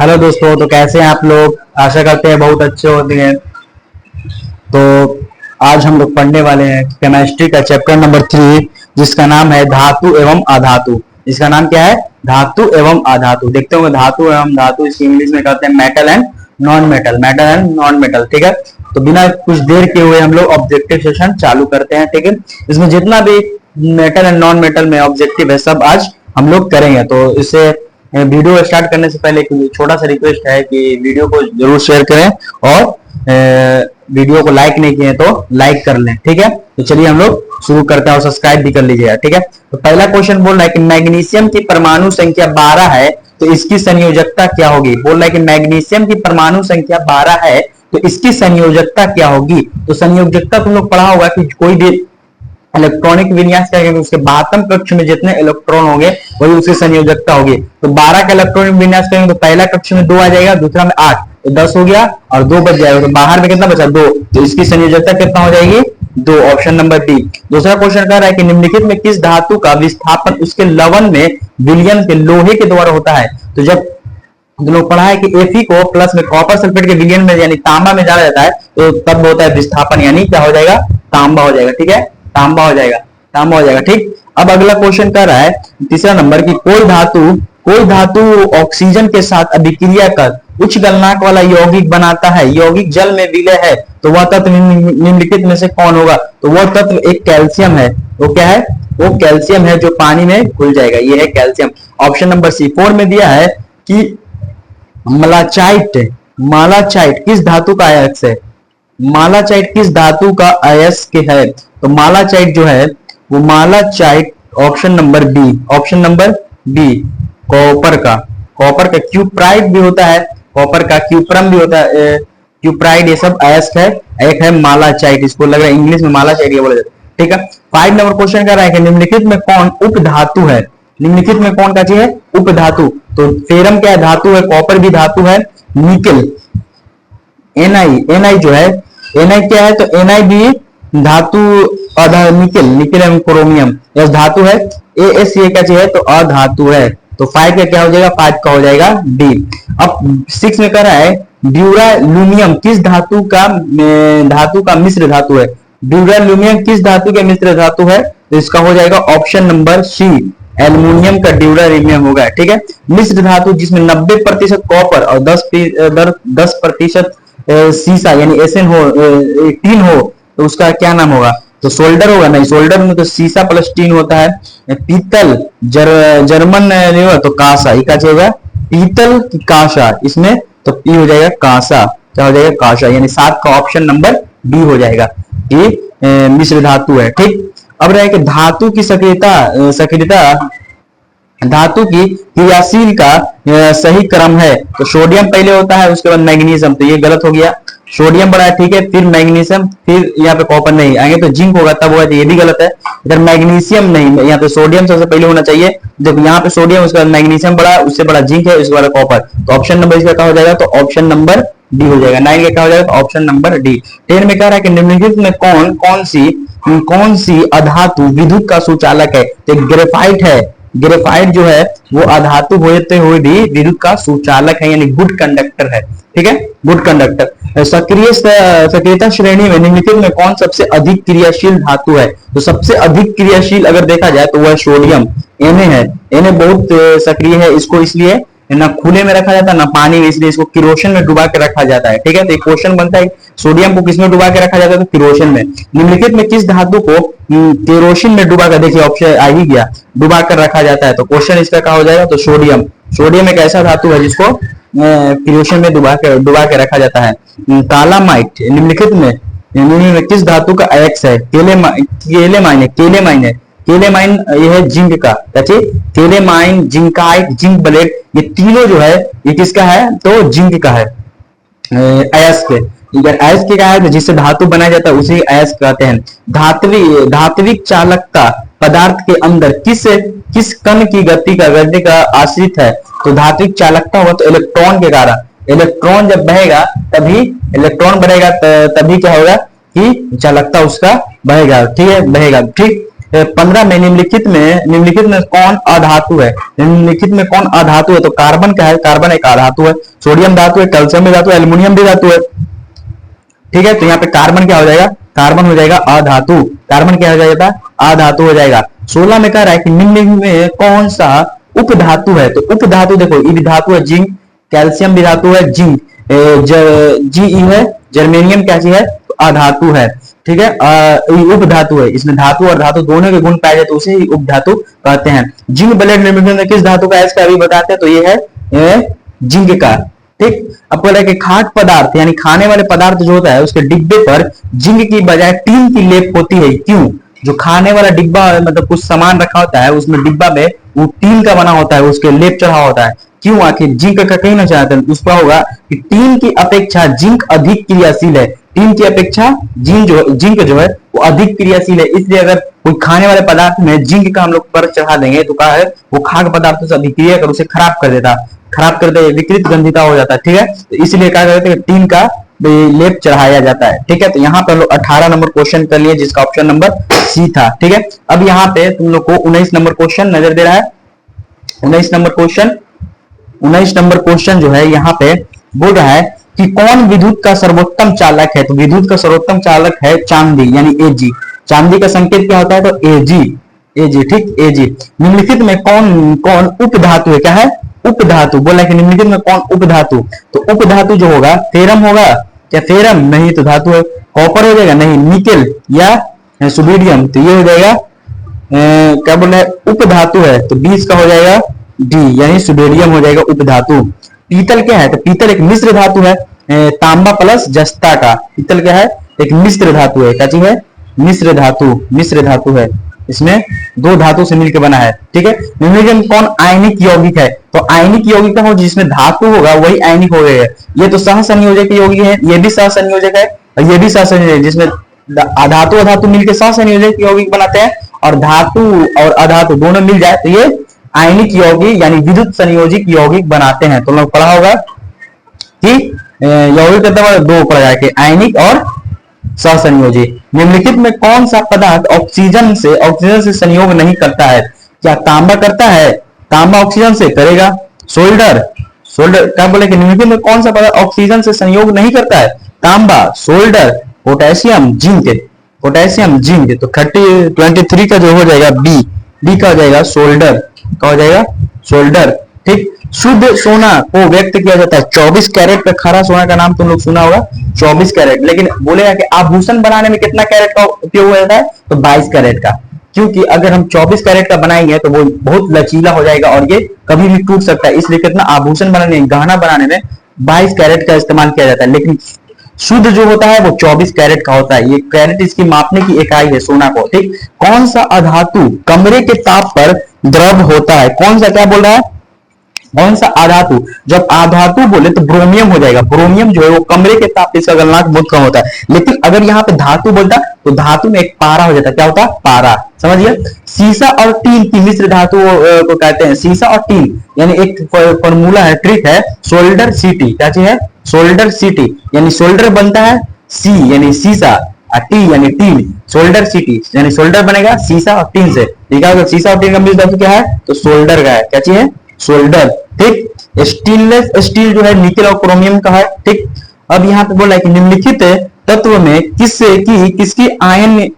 Hello दोस्तों, तो कैसे हैं आप लोग। आशा करते हैं बहुत अच्छे होते हैं। तो आज हम लोग पढ़ने वाले हैं केमिस्ट्री का चैप्टर नंबर 3, जिसका नाम है धातु एवं अधातु। इसका नाम क्या है? धातु एवं अधातु। देखते होंगे धातु एवं धातु, इसकी इंग्लिश में कहते हैं metal and non metal, metal and non metal. ठीक है, तो बिना कुछ देर के हुए हम लोग ऑब्जेक्टिव सेशन चालू करते हैं। ठीक है, इसमें जितना भी मेटल एंड नॉन मेटल में ऑब्जेक्टिव है सब आज हम लोग करेंगे। तो इससे वीडियो स्टार्ट करने से पहले एक छोटा सा रिक्वेस्ट है कि वीडियो को जरूर शेयर करें और वीडियो को लाइक नहीं किए तो लाइक कर लें। ठीक है, तो चलिए हम लोग शुरू करते हैं और सब्सक्राइब भी कर लीजिएगा। ठीक है, तो पहला क्वेश्चन बोल रहा है कि मैग्नीशियम की परमाणु संख्या 12 है तो इसकी संयोजकता क्या होगी। बोल रहा है कि मैग्नीशियम की परमाणु संख्या 12 है तो इसकी संयोजकता क्या होगी। तो संयोजकता तुम लोग पढ़ा होगा कि कोई भी इलेक्ट्रॉनिक विन्यास क्या है, उसके बाहतम कक्ष में जितने इलेक्ट्रॉन होंगे वही उसकी संयोजकता होगी। तो 12 का इलेक्ट्रॉनिक विन्यास करेंगे तो पहला कक्ष में 2 आ जाएगा, दूसरा में 8, तो 10 हो गया और 2 बच जाएगा। तो बाहर में कितना बचा? 2। तो इसकी संयोजकता कितना हो जाएगी? 2। Option number D. दूसरा क्वेश्चन कह रहा है कि निम्नलिखित में किस धातु का विस्थापन उसके लवण में विलयन के लोहे के द्वारा होता है। तो जब हम लोग पढ़ा है कि Fe को प्लस में कॉपर सल्फेट के विलयन में यानी तांबा में डाला जाता है तो तब होता है विस्थापन, यानी क्या हो जाएगा? तांबा हो जाएगा। ठीक है, तांबा हो जाएगा, तांबा हो जाएगा। ठीक, अब अगला क्वेश्चन कर रहा है तीसरा नंबर की कोई धातु ऑक्सीजन के साथ अभिक्रिया कर उच्च गलनांक वाला यौगिक बनाता है, यौगिक जल में विलय है, तो वह तत्व निम्नलिखित में से कौन होगा। तो वह तत्व एक कैल्शियम है। वो क्या है? वो कैल्शियम है जो पानी में घुल जाएगा, ये है कैल्शियम। Option number C. 4 में दिया है कि मालाचाइट किस धातु का अयस्क है। मालाचाइट किस धातु का अयस्क है। तो मालाचाइट जो है वो malachite option number B, option number B copper का क्यूप्राइड भी होता है, कॉपर का क्यूप्रम भी होता है, क्यूप्राइड, ये सब अयस्क है। एक है मालाचाइट, इसको लग रहा है इंग्लिश में मालाचाइट ये बोला जाता है। ठीक है, 5 नंबर क्वेश्चन कर रहा है कि निम्नलिखित में कौन उपधातु है। निम्नलिखित में कौन का चीज है? उपधातु। तो फेरम क्या है? धातु है, कॉपर भी धातु है, निकल एनआई जो है, एनआई क्या है? तो एनआई भी धातु, निकल एवं क्रोमियम यह धातु है। एएस ये क्या चाहिए? तो अधातु है। तो 5 का क्या हो जाएगा? 5 का हो जाएगा डी। अब 6 में कह रहा है ड्यूरालुमियम किस धातु का मिश्र धातु है। ड्यूरालुमियम किस धातु के मिश्र धातु है। तो इसका हो जाएगा ऑप्शन नंबर सी, एल्युमिनियम का ड्यूरालुमियम होगा। ठीक है, मिश्र धातु जिसमें 90% कॉपर और 10% सीसा यानी एसएन हो, टीन हो, तो उसका क्या नाम होगा? तो सोल्डर होगा। नहीं, सोल्डर में तो सीसा प्लस टीन होता है। पीतल जर्मन नहीं होगा तो कांसा, ये क्या होगा? पीतल की कांसा, इसमें तो पी हो जाएगा कांसा, क्या हो जाएगा? कांसा, यानी 7 का ऑप्शन नंबर डी हो जाएगा, ये मिश्र धातु है। ठीक, अब रहे कि धातु की सक्रियता धातु की क्रियाशील का सही क्रम है। तो सोडियम पहले होता है, उसके बाद मैग्नीशियम, तो ये गलत हो गया। सोडियम बड़ा है, ठीक है, फिर मैग्नीशियम, फिर यहाँ पे कॉपर नहीं आएंगे तो जिंक होगा, तब होगा, तो ये भी गलत है। इधर मैग्नीशियम नहीं, यहाँ पे सोडियम सबसे पहले होना चाहिए। जब यहाँ पे सोडियम, उसके बाद मैग्नीशियम बड़ा, उससे बड़ा जिंक है, उसके बाद कॉपर। तो ऑप्शन नंबर इसका क्या हो जाएगा? तो ऑप्शन नंबर डी हो जाएगा। 9 का क्या हो जाएगा? तो ऑप्शन नंबर डी। 10 में कह रहा है कि निम्नलिखित में कौन सी अधातु विद्युत का सुचालक है। तो ग्रेफाइट है, ग्रेफाइट जो है वो अधातु होते हुए भी विद्युत का सुचालक है, यानी गुड कंडक्टर है। ठीक है, गुड कंडक्टर। सक्रियता श्रेणी में निम्नलिखित में कौन सबसे अधिक क्रियाशील धातु है। तो सबसे अधिक क्रियाशील अगर देखा जाए तो वह सोडियम, Na है। Na बहुत सक्रिय है, इसको इसलिए ना खुले में रखा जाता है ना पानी में, इसलिए इसको किरोसिन में डुबा के रखा जाता है। ठीक है, तो एक क्वेश्चन बनता है सोडियम को किसमें डुबा के रखा जाता है? तो किरोसिन में। निम्नलिखित में किस धातु को केरोसिन में डुबा कर, देखिए ऑप्शन आ ही गया, डुबा कर रखा जाता है। तो क्वेश्चन इसका क्या हो जाएगा? तो सोडियम। सोडियम एक ऐसा धातु है जिसको किरोसिन में डुबा के रखा जाता है। कालामाइट निम्नलिखित में किस धातु का अयस्क है। केलेमाइन है। केलेमाइन यह है जिंक का, केलेमाइन, जिंकाइट, जिंक ब्लेड, ये तीनों जो है ये किसका है? तो जिंक का है अयस्क। अगर अयस्क का है तो जिससे धातु बनाया जाता है उसे अयस्क कहते हैं। धात्विक चालकता पदार्थ के अंदर किस कण की गति का आश्रित है। तो धात्विक चालकता होगा तो इलेक्ट्रॉन के कारण, इलेक्ट्रॉन जब बहेगा तभी इलेक्ट्रॉन बढ़ेगा, तभी क्या होगा कि चालकता उसका बढ़ेगा। ठीक है, बढ़ेगा। ठीक, 15 में निम्नलिखित में कौन अधातु है? निम्नलिखित में कौन अधातु है? तो कार्बन क्या है? कार्बन एक अधातु है। सोडियम धातु है, कैल्शियम भी धातु है, एल्युमिनियम भी धातु है। ठीक है, तो यहाँ पे कार्बन क्या हो जाएगा? कार्बन हो जाएगा अधातु। कार्बन क्या हो जाएगा? अधातु हो जाएगा। 16 में कह रहा है कि निम्न में कौन सा उपधातु है? तो उपधातु देखो, ई भी धातु है जिंक, कैल्शियम भी धातु है जिंक, जी है, जर्मेनियम क्या चीज है? तो अधातु है। ठीक है, उपधातु है, इसमें धातु और धातु दोनों के गुण पाए जाते, उसे ही उपधातु कहते हैं। जिंक ब्लेड निर्माण में किस धातु का है इसका अभी बताते हैं, तो ये है जिंक का। ठीक, अब बोला कि खाद्य पदार्थ यानी खाने वाले पदार्थ जो होता है उसके डिब्बे पर जिंक की बजाय टीन की लेप होती है, क्यों? जो खाने वाला डिब्बा मतलब कुछ सामान रखा होता है उसमें डिब्बा में वो टीन का बना होता है, उसके लेप चढ़ा होता है, क्यों? आखिर जिंक का कहीं ना चाहते हैं, उसका होगा कि टीन की अपेक्षा जिंक अधिक क्रियाशील है। टीन की अपेक्षा जिंक जो है वो अधिक क्रियाशील है, इसलिए अगर कोई खाने वाले पदार्थ में जिंक का हम लोग पर चढ़ा देंगे तो क्या है, वो खाद्य पदार्थ से अभिक्रिया कर उसे खराब कर देता, खराब कर दे, विकृत गंधिता हो जाता है। ठीक है, तो इसलिए क्या करते हैं, टीन का लेप चढ़ाया जाता है। ठीक है, तो यहाँ पे हम लोग 18 नंबर क्वेश्चन कर लिए जिसका ऑप्शन नंबर सी था। ठीक है, अब यहाँ पे तुम लोग को 19 नंबर क्वेश्चन नजर दे रहा है। 19 नंबर क्वेश्चन जो है यहाँ पे बोल रहा है कि कौन विद्युत का सर्वोत्तम चालक है? तो विद्युत का सर्वोत्तम चालक है चांदी यानी Ag। चांदी का संकेत क्या होता है? तो Ag। ठीक, Ag। निम्नलिखित में कौन कौन उपधातु है? क्या है? उपधातु। बोला कि निम्नलिखित में कौन उपधातु? तो उपधातु जो होगा फेरम होगा क्या? फेरम नहीं, तो धातु है। कॉपर हो जाएगा नहीं, निकेल या सुबीडियम, तो ये हो जाएगा क्या बोल रहे हैं? उपधातु है, तो 20 का हो जाएगा डी यानी सुबेडियम हो जाएगा उपधातु। पीतल क्या है? तो पीतल एक मिश्र धातु है, तांबा प्लस जस्ता का। पीतल क्या है? एक मिश्र धातु है। क्या चीज है? मिश्र धातु है, इसमें दो धातु से मिलकर बना है। ठीक है, निम्नलिखित में कौन आयनिक यौगिक है? तो आयनिक यौगिक हो जिसमें धातु होगा वही आयनिक हो गया। ये तो सहसंयोजक यौगिक है, ये भी सहसंयोजक है और ये भी सहसंयोजक है, जिसमें अधातु अधातु मिलकर सहसंयोजक यौगिक बनाते हैं और धातु और अधातु दोनों मिल जाए तो ये आयनिक यौगिक यानी विद्युत संयोजिक यौगिक बनाते हैं। तो लोग पढ़ा होगा कि यौगिक का दो पढ़ा जाए, आयनिक और सहसंयोजी। निम्नलिखित में कौन सा पदार्थ ऑक्सीजन से संयोग नहीं करता है? क्या तांबा करता है? तांबा ऑक्सीजन से करेगा। सोल्डर क्या बोले कि निम्नलिखित में कौन सा पदार्थ ऑक्सीजन से संयोग नहीं करता है? तांबा, सोल्डर, पोटेशियम, जिंक। तो 23 का जो हो जाएगा बी का हो जाएगा सोल्डर, का हो जाएगा सोल्डर। ठीक, शुद्ध सोना को व्यक्त किया जाता है 24 कैरेट का। खरा सोना का नाम तुम लोग सुना होगा 24 कैरेट, लेकिन बोलेगा कि आभूषण बनाने में कितना कैरेट का उपयोग हो जाता है? तो 22 कैरेट का, क्योंकि अगर हम 24 कैरेट का बनाएंगे तो वो बहुत लचीला हो जाएगा और ये कभी भी टूट सकता है, इसलिए कितना आभूषण बनाने गहना बनाने में 22 कैरेट का इस्तेमाल किया जाता है। लेकिन शुद्ध जो होता है वो 24 कैरेट का होता है। ये कैरेट इसकी मापने की इकाई है सोना को। ठीक, कौन सा अधातु कमरे के ताप पर द्रव होता है? कौन सा, क्या बोल रहा है? कौन सा अधातु? जब अधातु बोले तो ब्रोमियम हो जाएगा। ब्रोमियम जो है वो कमरे के ताप इसका गलनांक बहुत कम होता है। लेकिन अगर यहाँ पे धातु बोलता तो धातु में एक पारा हो जाता। क्या होता? पारा। समझिए, सीसा और टीन की मिश्र धातु को कहते हैं। सीसा और टीन यानी एक फॉर्मूला है, ट्रिक है, सोल्डर सीटी। क्या चीज है? सोल्डर सीटी यानी सोल्डर बनता है सी यानी सीसा, टी यानी टीन, सोल्डर सीटी यानी सोल्डर बनेगा सीसा और टीन से। ठीक है, सीसा और टीन का मिश्र धातु क्या है? तो सोल्डर का है। क्या चीज है? सोल्डर। ठीक, स्टेनलेस स्टील जो है निकेल और क्रोमियम का है। ठीक, अब यहाँ पे बोला है कि निम्नलिखित तत्व में किसकी आयन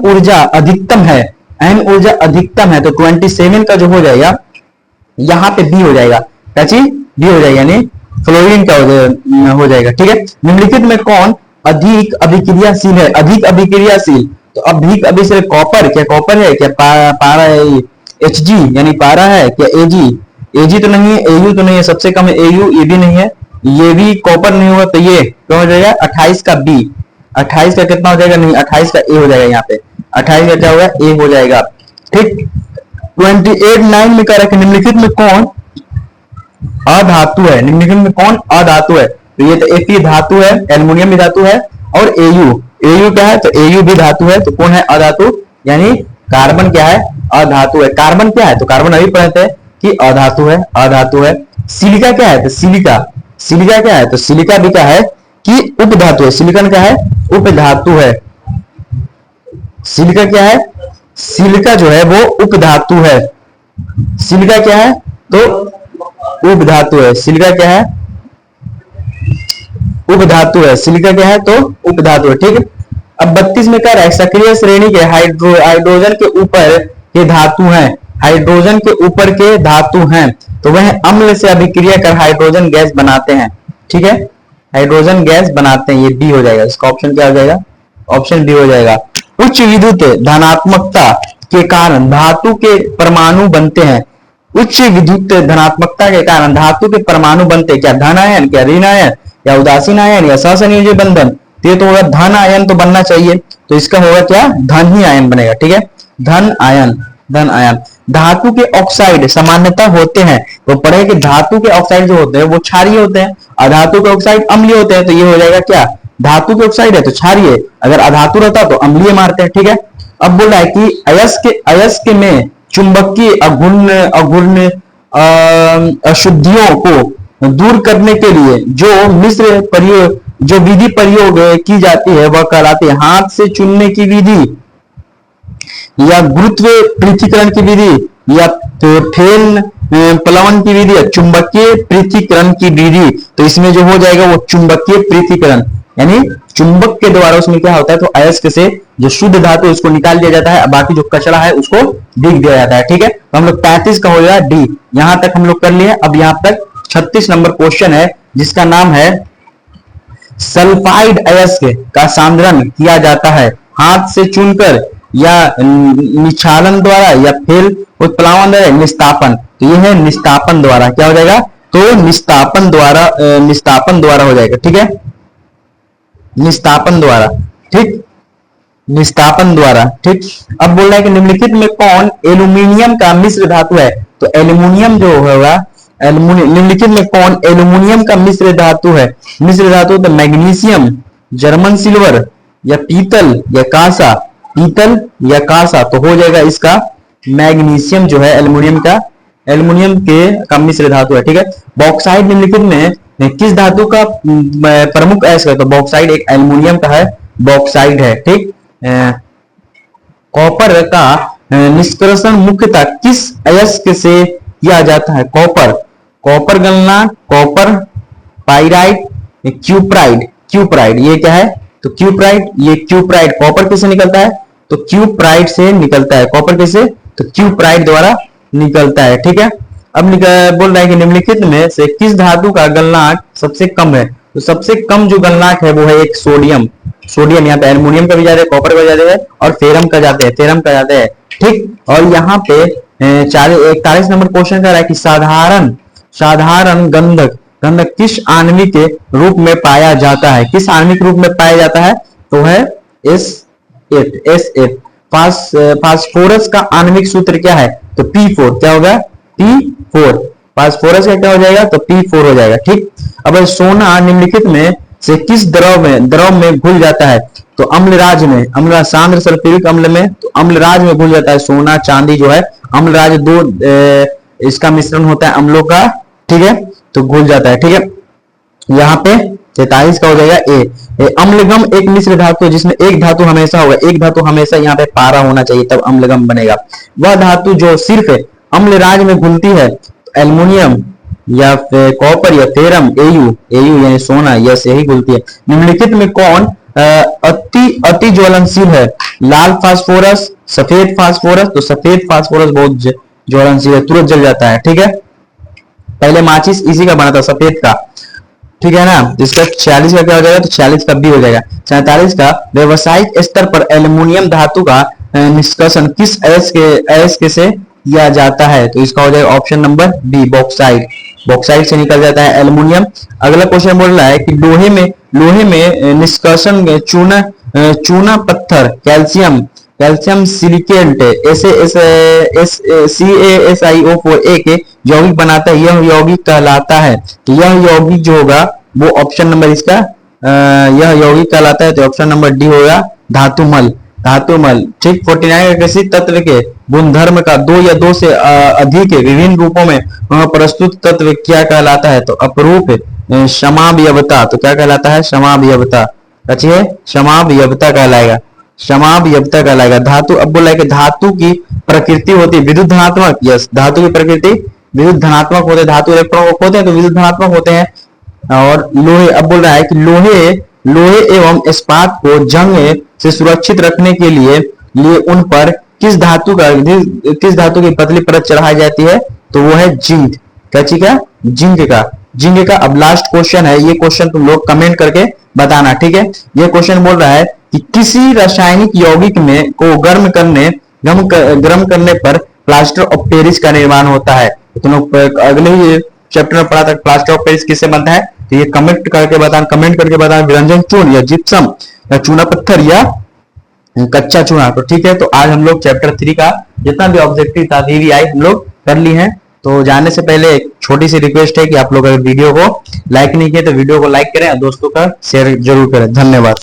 ऊर्जा अधिकतम है? आयन ऊर्जा अधिकतम है, तो 27 का जो हो जाएगा यहाँ पे बी हो जाएगा। क्या चीज? बी हो जाएगा यानी फ्लोरीन का हो जाएगा। ठीक है, निम्नलिखित में कौन अधिक अभिक्रियाशील है? अधिक अभिक्रियाशील, तो अधिक अभिक्रियाशील कॉपर। क्या कॉपर है? क्या पारा है? Hg यानी पारा है। क्या Ag तो नहीं है, Au तो नहीं है, सबसे कम है Au, ये भी नहीं है, ये भी कॉपर नहीं होगा, तो ये क्या हो जाएगा? 28 का बी। 28 का कितना हो जाएगा? नहीं, 28 का ए हो जाएगा। यहाँ पे 28 का क्या होगा? ए हो जाएगा। ठीक, 28(9) में कह रहा है निम्नलिखित में कौन अधातु है? निम्नलिखित में कौन अधातु है? तो ये तो Fe धातु है, एल्युमिनियम भी धातु है और Au क्या है? तो Au भी धातु है। तो कौन है अधातु? यानी कार्बन क्या है? अधातु है। कार्बन क्या है? तो कार्बन अभी पढ़ते हैं कि अधातु है। सिलिका क्या है? तो सिलिका क्या है? तो सिलिका भी क्या है कि उपधातु है। सिलिकॉन क्या है? उपधातु है। सिलिका क्या है? सिलिका जो है वो उपधातु है। सिलिका क्या है? तो उपधातु है। सिलिका क्या है? उपधातु है। सिलिका क्या है? तो उपधातु है। ठीक है। अब 32 में कह रहा है सक्रिय श्रेणी के हाइड्रोजन के ऊपर के धातु हैं, हाइड्रोजन के ऊपर के धातु हैं, तो वह अम्ल से अभिक्रिया कर हाइड्रोजन गैस बनाते हैं। ठीक है, हाइड्रोजन गैस बनाते हैं। ये बी हो जाएगा। इसका ऑप्शन क्या हो जाएगा? ऑप्शन बी हो जाएगा। उच्च विद्युत धनात्मकता के कारण धातु के परमाणु बनते हैं। उच्च विद्युत धनात्मकता के कारण धातु के परमाणु बनते हैं। क्या धन आयन, क्या ऋण आयन, या उदासीन आयन, या सहसंयोजी बंधन? तो ये तो होगा धन आयन तो बनना चाहिए, तो इसका होगा क्या? धन ही आयन बनेगा। ठीक है, धन आयन, धन आयन। धातु के ऑक्साइड सामान्यतः होते हैं, तो पढ़े कि धातु के ऑक्साइड जो होते हैं वो क्षारीय होते हैं, अधातु के ऑक्साइड अम्लीय होते हैं। तो ये हो जाएगा क्या? धातु के ऑक्साइड है तो क्षारीय, अगर अधातु रहता तो अम्लीय मारते हैं। ठीक है। अब बोल रहा है कि अयस्क में चुंबकीय अघूर्ण अशुद्धियों को दूर करने के लिए जो मिश्र प्रयोग, जो विधि प्रयोग की जाती है वह कहलाती है हाथ से चुनने की विधि, या गुरुत्व पृथक्करण की विधि, या फेन प्लवन की विधि, या चुंबकीय पृथक्करण की विधि। तो इसमें जो हो जाएगा वो चुंबकीय पृथक्करण, यानी चुंबक के द्वारा उसमें क्या होता है, तो अयस्क से जो शुद्ध धातु उसको निकाल दिया जाता है, बाकी जो कचरा है उसको दिख दिया जाता है। ठीक है, तो हम लोग 35 का हो गया डी। यहां तक हम लोग कर लिए। अब यहां तक 36 नंबर क्वेश्चन है जिसका नाम है सल्फाइड अयस्क का सांद्रण किया जाता है हाथ से चुनकर, या निक्षालन द्वारा, या फिर उत्प्लावन द्वारा, निस्तापन। तो ये है निस्तापन द्वारा। क्या हो जाएगा? तो निस्तापन द्वारा, निस्तापन द्वारा हो जाएगा। ठीक है, निस्तापन द्वारा। ठीक, निस्तापन द्वारा। ठीक। अब बोल रहा है कि निम्नलिखित में कौन एल्यूमिनियम का मिश्र धातु है? तो एल्यूमिनियम जो होगा, निम्नलिखित में कौन एल्यूमिनियम का मिश्र धातु है? मिश्र धातु तो मैग्नीशियम, जर्मन सिल्वर, या पीतल, या कांसा। पीतल या कांसा, तो हो जाएगा इसका मैग्नीशियम जो है एल्यूमिनियम का, एल्यूमिनियम के मिश्र धातु है। ठीक है। बॉक्साइड निम्नलिखित में किस धातु का प्रमुख अयस्क है? तो बॉक्साइड एक एल्यूमिनियम का है, बॉक्साइड है। ठीक। कॉपर का निष्कर्षण मुख्यतः किस अयस्क से किया जाता है? Copper, copper glance, copper pyrite, cuprite. Cuprite ये क्या है? तो क्यूप्राइड, ये क्यूप्राइड कॉपर किससे निकलता है? तो क्यूप्राइड से निकलता है। कॉपर किससे? तो क्यूप्राइड द्वारा निकलता है। ठीक है। अब बोल रहा है कि निम्नलिखित में से किस धातु का गलनांक सबसे कम है? तो सबसे कम जो गलनांक है वो है एक सोडियम। सोडियम, यहाँ पे एल्यूमिनियम का भी ज्यादा है, कॉपर का ज्यादा है, और फेरम का ज्यादा है, थेरम का ज्यादा है। ठीक। और यहाँ पे 41 नंबर क्वेश्चन कर रहा है कि साधारण गंधक गंधक किस आणविक रूप में पाया जाता है? किस आणविक रूप में पाया जाता है? तो है S8। फास्फोरस का आणविक सूत्र क्या है? तो P4। क्या होगा? P4। फास्फोरस का क्या हो जाएगा? तो P4 हो जाएगा। ठीक। अब सोना निम्नलिखित में से किस द्रव में घुल जाता है? तो अम्लराज में, अम्ल सांद्र सल्फ्यूरिक अम्ल में, तो अम्लराज में घुल जाता है। सोना चांदी जो है अम्लराज, दो इसका मिश्रण होता है अम्लों का। ठीक है, तो घुल जाता है। ठीक है, यहाँ पे 43 का हो जाएगा ए। अम्लगम एक मिश्र धातु है जिसमें एक धातु हमेशा होगा, एक धातु हमेशा यहाँ पे पारा होना चाहिए तब अम्लगम बनेगा। वह धातु जो सिर्फ अम्लराज में घुलती है, एल्युमिनियम या कॉपर या फेरम, एयू यानी सोना, यस यही घुलती है। निम्नलिखित में कौन अति ज्वलनशील है? लाल फास्फोरस, सफेद फास्फोरस। तो सफेद फास्फोरस बहुत ज्वलनशील है, तुरंत जल जाता है। ठीक है, पहले माचिस इसी का बना था, सफेद का। ठीक है ना। इसका 46 का क्या हो जाएगा? तो 46 का बी हो जाएगा। 47 का व्यवसायिक स्तर पर एल्युमिनियम धातु का निष्कर्षण किस अयस्क से किया जाता है? तो इसका हो जाएगा option number B, bauxite. Bauxite से निकल जाता है एल्युमिनियम। अगला क्वेश्चन बोल रहा है कि लोहे में निष्कर्षण चूना पत्थर, कैल्शियम सिलिकेट CaSiO4 एक यौगिक बनाता है, यह यौगिक कहलाता है। तो यह यौगिक जो होगा वो ऑप्शन नंबर इसका यह यौगिक कहलाता है, तो ऑप्शन नंबर डी होगा धातुमल। ठीक। 49 किसी तत्व के गुणधर्म का दो या दो से अधिक विभिन्न रूपों में प्रस्तुत तत्व क्या कहलाता है? तो अपरूप समावयवता। तो क्या कहलाता है? समावयवता। अच्छी है, समावयवता कहलाएगा। समावयवता कहलाएगा। धातु, अब बोला है कि धातु की प्रकृति होती है विद्युत धनात्मक। यस, धातु की प्रकृति विद्युत धनात्मक होते हैं, धातु इलेक्ट्रॉन को खोते हैं तो विद्युत धनात्मक होते हैं। और लोहे, अब बोल रहा है कि लोहे एवं इस्पात को जंग से सुरक्षित रखने के लिए उन पर किस धातु की पतली परत चढ़ाई जाती है, तो वो है जिंक। क्या चीज का? जिंक का। अब लास्ट क्वेश्चन है, ये क्वेश्चन तुम लोग कमेंट करके बताना, ठीक है। ये क्वेश्चन बोल रहा है कि किसी रासायनिक यौगिक में को गर्म करने पर प्लास्टर ऑफ पेरिस का निर्माण होता है। तो तुम लोग अगले ही चैप्टर में पढ़ा था प्लास्टर ऑफ पेरिस किससे बनता है, तो ये कमेंट करके बताना विरंजन चूर्ण या जिप्सम या चूना पत्थर या कच्चा चूना। तो ठीक है, तो आज हम लोग चैप्टर 3 का जितना भी ऑब्जेक्टिव था थ्योरी आई हम लोग कर ली है। तो जाने से पहले एक छोटी सी रिक्वेस्ट है कि आप लोग अगर वीडियो को लाइक नहीं किए तो वीडियो को लाइक करें और दोस्तों का शेयर जरूर करें। धन्यवाद।